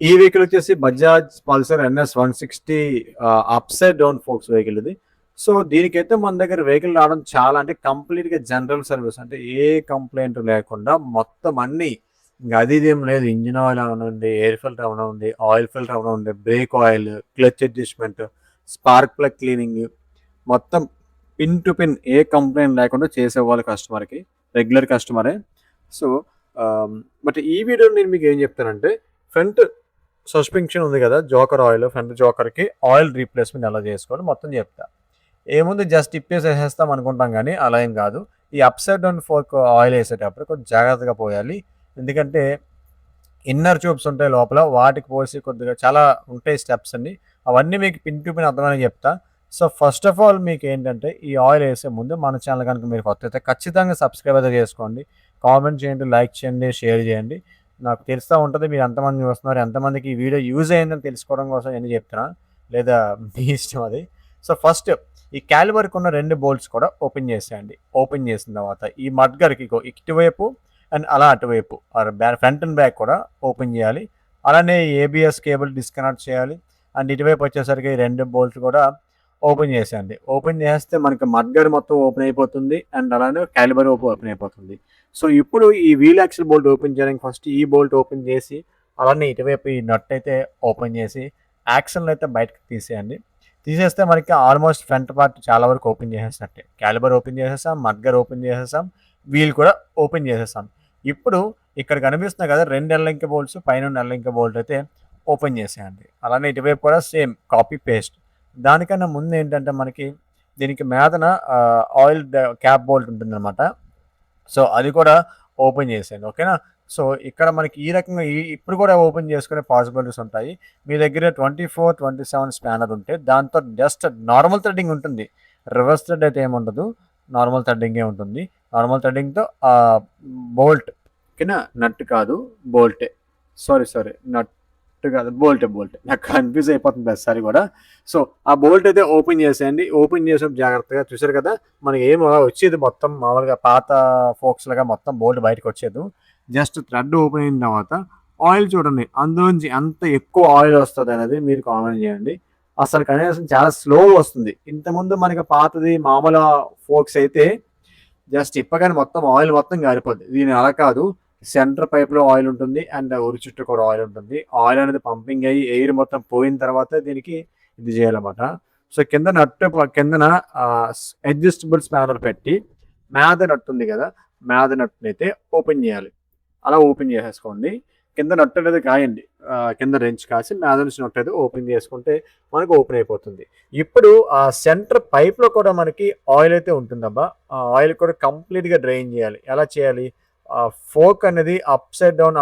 ఈ వెహికల్ వచ్చేసి Bajaj Pulsar NS 160 upside down forks vehicle ఇది. సో దీనికైతే మన దగ్గర వెహికల్ రావడం చాలా అంటే కంప్లీట్‌గా జనరల్ సర్వీస్ అంటే ఏ కంప్లెయింట్ లేకుండా మొత్తం అన్నీ ఇంక అది ఇది ఏం లేదు. ఇంజిన్ ఆయిల్ అవనివ్వండి, ఎయిర్ ఫిల్టర్ అవనివ్వండి, ఆయిల్ ఫిల్టర్ అవనివ్వండి, brake oil, clutch adjustment, spark plug cleaning మొత్తం పిన్ టు పిన్ ఏ కంప్లెయింట్ లేకుండా చేసేవాళ్ళు కస్టమర్‌కి. రెగ్యులర్ కస్టమరే. సో, బట్ ఈ వీడియోలో నేను మీకు ఏం చెప్తానంటే ఫ్రంట్ సస్పెన్షన్ ఉంది కదా! జోకర్ ఆయిల్ ఫ్రంట్ జోకర్‌కి ఆయిల్ రీప్లేస్‌మెంట్ ఎలా చేసుకోవాలో మొత్తం చెప్తా. ఏముంది జస్ట్ ఇప్పేసేసేస్తాం అనుకుంటాం గానీ అలా ఏం కాదు. ఈ అప్‌సైడ్ డౌన్ ఫోర్క్ ఆయిల్ ఏసేటప్పుడు కొంచెం జాగ్రత్తగా పోయాలి. ఎందుకంటే ఇన్నర్ ట్యూబ్స్ ఉంటాయి లోపల. వాటికి పోసి కొద్దిగా చాలా ఉంటాయి స్టెప్స్ అన్నీ. అవన్నీ మీకు పిన్ టు పిన్ అర్థమయ్యేలా చెప్తా. సో, ఫస్ట్ ఆఫ్ ఆల్ మీకేంటంటే ఈ ఆయిల్ ఏసే ముందు మన ఛానల్ గనుక మీరు కొత్తయితే ఖచ్చితంగా సబ్స్క్రైబ్ అయితే చేసుకోండి. కామెంట్ చేయండి, లైక్ చేయండి, షేర్ చేయండి. నాకు తెలుస్తా ఉంటది మీరు ఎంతమంది చూస్తున్నారు, ఎంతమందికి ఈ వీడియో యూజ్ అయిందని తెలుసుకోవడం కోసం ఇయన్నీ చెప్తున్నా. లేదా మీ ఇష్టం అది. సో, ఫస్ట్ ఈ క్యాలిబర్‌కున్న 2 బోల్ట్స్ కూడా ఓపెన్ చేసేయండి. ఓపెన్ చేసిన తర్వాత ఈ మడ్గర్‌కి ఇగో ఇటువైపు అండ్ అలా అటువైపు ఫ్రంట్ అండ్ బ్యాక్ కూడా ఓపెన్ చేయాలి. అలానే ఏబీఎస్ కేబుల్ డిస్కనెక్ట్ చేయాలి. అండ్ ఇటువైపు వచ్చేసరికి 2 బోల్ట్స్ కూడా ఓపెన్ చేసేయండి. ఓపెన్ చేస్తే మనకి మడ్గార్డ్ మొత్తం ఓపెన్ అయిపోతుంది. అండ్ అలానే క్యాలిబర్ ఓపెన్ అయిపోతుంది. సో, ఇప్పుడు ఈ వీల్ యాక్సిల్ బోల్ట్ ఓపెన్ చేయడానికి ఫస్ట్ ఈ బోల్ట్ ఓపెన్ చేసి అలానే ఇటువైపు ఈ నట్ అయితే ఓపెన్ చేసి యాక్సిల్‌ని అయితే బయటకి తీసేయండి. తీసేస్తే మనకి ఆల్మోస్ట్ ఫ్రంట్ పార్ట్ చాలా వరకు ఓపెన్ చేసేసినట్టే. క్యాలిబర్ ఓపెన్ చేసేసాం, మడ్గార్డ్ ఓపెన్ చేసేసాం, వీల్ కూడా ఓపెన్ చేసేసాం. ఇప్పుడు ఇక్కడ కనిపిస్తున్నాయి కదా 2 ఎల్లంకి బోల్ట్స్ పైనున్న ఎల్లంకి బోల్ట్ అయితే ఓపెన్ చేసేయండి. అలానే ఇటువైపు కూడా సేమ్ కాపీ పేస్ట్. దానికన్నా ముందు ఏంటంటే మనకి దీనికి మీదన ఆయిల్ క్యాప్ బోల్ట్ ఉంటుందనమాట. సో, అది కూడా ఓపెన్ చేసేయండి. ఓకేనా? సో, ఇక్కడ మనకి ఈ రకంగా ఇప్పుడు కూడా ఓపెన్ చేసుకునే పాసిబిలిటీస్ ఉంటాయి. మీ దగ్గర 24, 27 స్పానర్ ఉంటే దాంతో జస్ట్ నార్మల్ థ్రెడ్డింగ్ ఉంటుంది. రివర్స్ థ్రెడ్ అయితే ఏముండదు. నార్మల్ థ్రెడ్డింగే ఉంటుంది. నార్మల్ థ్రెడ్డింగ్‌తో బోల్ట్ ఓకేనా? నట్ కాదు బోల్టే. సారీ నట్ కాదు బోల్టే. నాకు కన్‌ఫ్యూజ్ అయిపోతుంది ప్రతిసారి కూడా. సో, ఆ బోల్ట్ అయితే ఓపెన్ చేసేయండి. ఓపెన్ చేసేటప్పుడు జాగ్రత్తగా చూసారు కదా! మనకి ఏం అలా వచ్చేది మొత్తం మామూలుగా పాత ఫోక్స్‌లాగా మొత్తం బోల్ట్ బయటకొచ్చేదు. జస్ట్ థ్రెడ్ ఓపెన్ అయిన తర్వాత ఆయిల్ చూడండి. అందులోంచి ఎంత ఎక్కువ ఆయిల్ వస్తదనేది మీరు కామెంట్ చేయండి. అసలు కనీసం చాలా స్లోగా వస్తుంది. ఇంతకుముందు మనకి పాతది మామూలు ఫోక్స్ అయితే జస్ట్ ఇప్పగానే మొత్తం ఆయిల్ మొత్తం గారిపోద్ది. దీని అలా కాదు. సెంటర్ పైప్‌లో ఆయిల్ ఉంటుంది. అండ్ ఉరి చుట్టూ కూడా ఆయిల్ ఉంటుంది. ఆయిల్ అనేది పంపింగ్ అయ్యి ఎయిర్ మొత్తం పోయిన తర్వాత దీనికి ఇది చేయాలన్నమాట. సో, కింద నట్టు కిందన అడ్జస్టబుల్ స్పానర్ పెట్టి మీద నట్ ఉంది కదా! మీద నట్టునైతే ఓపెన్ చేయాలి. అలా ఓపెన్ చేసేసుకోండి. కింద నట్ అనేది కాయండి. కింద రెంచ్ కాసి మీద నుంచి నట్ అయితే ఓపెన్ చేసుకుంటే మనకు ఓపెన్ అయిపోతుంది. ఇప్పుడు ఆ సెంటర్ పైప్‌లో కూడా మనకి ఆయిల్ అయితే ఉంటుందబ్బా! ఆ ఆయిల్ కూడా కంప్లీట్‌గా డ్రైన్ చేయాలి. ఎలా చేయాలి? ఫోర్క్ అనేది అప్‌సైడ్ డౌన్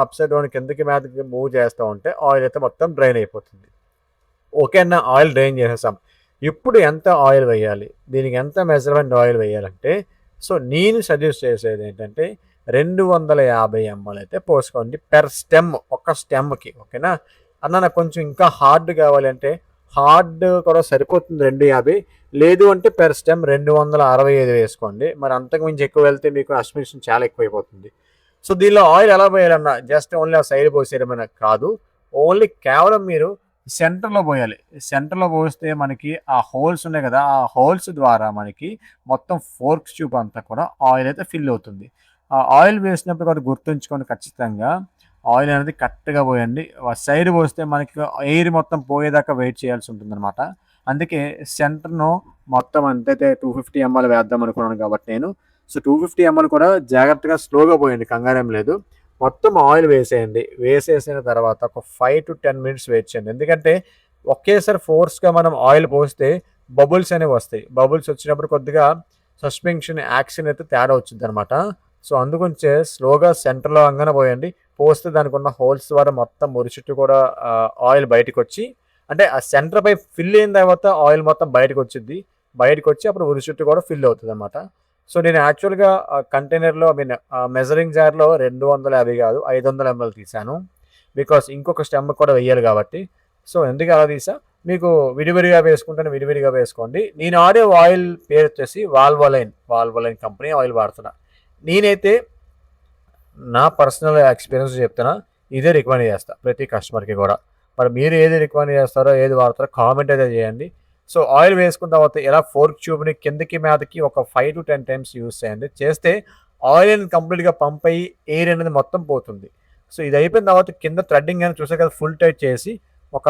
కిందకి మీదకి మూవ్ చేస్తా ఉంటే ఆయిల్ అయితే మొత్తం డ్రైన్ అయిపోతుంది. ఓకే అన్న ఆయిల్ డ్రైన్ చేసేసాం. ఇప్పుడు ఎంత ఆయిల్ వేయాలి? దీనికి ఎంత మెజర్‌మెంట్ ఆయిల్ వేయాలంటే సో, నేను సజెస్ట్ చేసేదేంటంటే 250 ఎంఎల్ అయితే పోసుకోండి పెర్ స్టెమ్. ఒక స్టెమ్‌కి ఓకేనా? అన్న నాకు కొంచెం ఇంకా హార్డ్ కావాలంటే హార్డ్ కూడా సరిపోతుంది 250. లేదు అంటే పెర్ స్టెమ్ 265 వేసుకోండి. మరి అంతకు మించి ఎక్కువ వెళ్తే మీకు అస్మిషన్ చాలా ఎక్కువైపోతుంది. సో, దీనిలో ఆయిల్ ఎలా పోయాలన్నా జస్ట్ ఓన్లీ ఆ సైడ్ పోసేయడమనే కాదు. ఓన్లీ కేవలం మీరు సెంటర్‌లో పోయాలి. సెంటర్‌లో పోస్తే మనకి ఆ హోల్స్ ఉన్నాయి కదా! ఆ హోల్స్ ద్వారా మనకి మొత్తం ఫోర్క్ ట్యూబ్ అంతా కూడా ఆయిల్ అయితే ఫిల్ అవుతుంది. ఆ ఆయిల్ వేసినప్పుడు కూడా గుర్తుంచుకోండి ఖచ్చితంగా ఆయిల్ అనేది కరెక్ట్‌గా పోయండి. సైడ్ పోస్తే మనకి ఎయిర్ మొత్తం పోయేదాకా వెయిట్ చేయాల్సి ఉంటుందనమాట. అందుకే సెంటర్‌ను మొత్తం ఎంతైతే 250 ఎంఎల్ వేద్దాం అనుకున్నాను కాబట్టి నేను. సో, 250 ఎంఎల్ కూడా జాగ్రత్తగా స్లోగా పోయండి కంగారేం లేదు. మొత్తం ఆయిల్ వేసేయండి. వేసేసిన తర్వాత ఒక 5-10 మినిట్స్ వెయిట్ చేయండి. ఎందుకంటే ఒకేసారి ఫోర్స్‌గా మనం ఆయిల్ పోస్తే బబుల్స్ అనేవి వస్తాయి. బబుల్స్ వచ్చినప్పుడు కొద్దిగా సస్పెన్షన్ యాక్షన్ అయితే తేడా వచ్చిద్దనమాట. సో, అందుగురించే స్లోగా సెంటర్‌లో అంగానే పోయండి. పోస్తే దానికున్న హోల్స్ ద్వారా మొత్తం మురి చుట్టూ కూడా ఆయిల్ బయటకొచ్చి అంటే ఆ సెంటర్ పైప్ ఫిల్ అయిన తర్వాత ఆయిల్ మొత్తం బయటకొచ్చిద్ది. బయటకొచ్చి అప్పుడు ఉరి చుట్టూ కూడా ఫిల్ అవుతదనమాట. సో, నేను యాక్చువల్‌గా కంటైనర్‌లో మెజరింగ్ జార్‌లో 250 కాదు 500 ఎంఎల్ తీశాను. బికాస్ ఇంకొక స్టెమ్ కూడా వెయ్యాలి కాబట్టి. సో, ఎందుకు అలా తీసా? మీకు విడివిడిగా వేసుకుంటేనే విడివిడిగా వేసుకోండి. నేను వాడే ఆయిల్ పేరొచ్చేసి వాల్వోలైన్ కంపెనీ ఆయిల్ వాడుతున్నా. నేనైతే నా పర్సనల్ ఎక్స్‌పీరియన్స్ చెప్తున్నా. ఇదే రికమెండ్ చేస్తా ప్రతి కస్టమర్కి కూడా. మరి మీరు ఏది రికమెండ్ చేస్తారో, ఏది వాడతారో కామెంట్ అయితే చేయండి. సో ఆయిల్ వేసుకున్న తర్వాత ఇలా ఫోర్క్ ట్యూబ్‌ని కిందకి మీదకి ఒక 5-10 టైమ్స్ యూజ్ చేయండి. చేస్తే ఆయిల్ అనేది కంప్లీట్‌గా పంప్ అయ్యి ఎయిర్ అనేది మొత్తం పోతుంది. సో ఇది అయిపోయిన తర్వాత కింద థ్రెడ్డింగ్ అనేది చూసారు కదా ఫుల్ టైట్ చేసి ఒక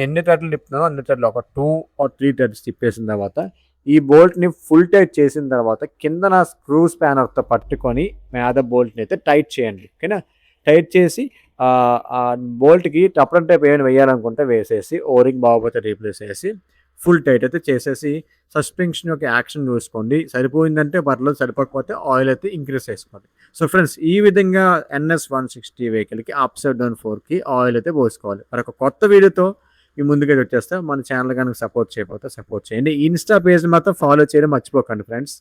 ఎన్ని థ్రెడ్‌లు తిప్పుతున్నానో అన్ని థ్రెడ్‌లు ఒక 2 ఆర్ 3 థ్రెడ్స్ తిప్పేసిన తర్వాత ఈ బోల్ట్‌ని ఫుల్ టైట్ చేసిన తర్వాత కిందన స్క్రూ స్పానర్‌తో పట్టుకొని మీద బోల్ట్‌ని అయితే టైట్ చేయండి. ఓకేనా? టైట్ చేసి ఆ బోల్ట్‌కి టప్రన్ టైప్ ఏమైనా వేయాలనుకుంటే వేసేసి ఓరింగ్ బాగోపోతే రీప్లేస్ చేసి ఫుల్ టైట్ అయితే చేసేసి సస్పెన్షన్ యొక్క యాక్షన్ చూసుకోండి. సరిపోయిందంటే పర్లేదు, సరిపోకపోతే ఆయిల్ అయితే ఇంక్రీజ్ చేసుకోండి. సో ఫ్రెండ్స్ ఈ విధంగా NS 160 వెహికల్‌కి అప్‌సైడ్ డౌన్ 4కి ఆయిల్ అయితే పోసుకోవాలి. మరొక కొత్త వీడియోతో మీ ముందుకైతే వచ్చేస్తా. మన ఛానల్ గనుక సపోర్ట్ చేయకపోతే సపోర్ట్ చేయండి. ఇన్‌స్టా పేజ్‌ని మాత్రం ఫాలో చేయడం మర్చిపోకండి ఫ్రెండ్స్.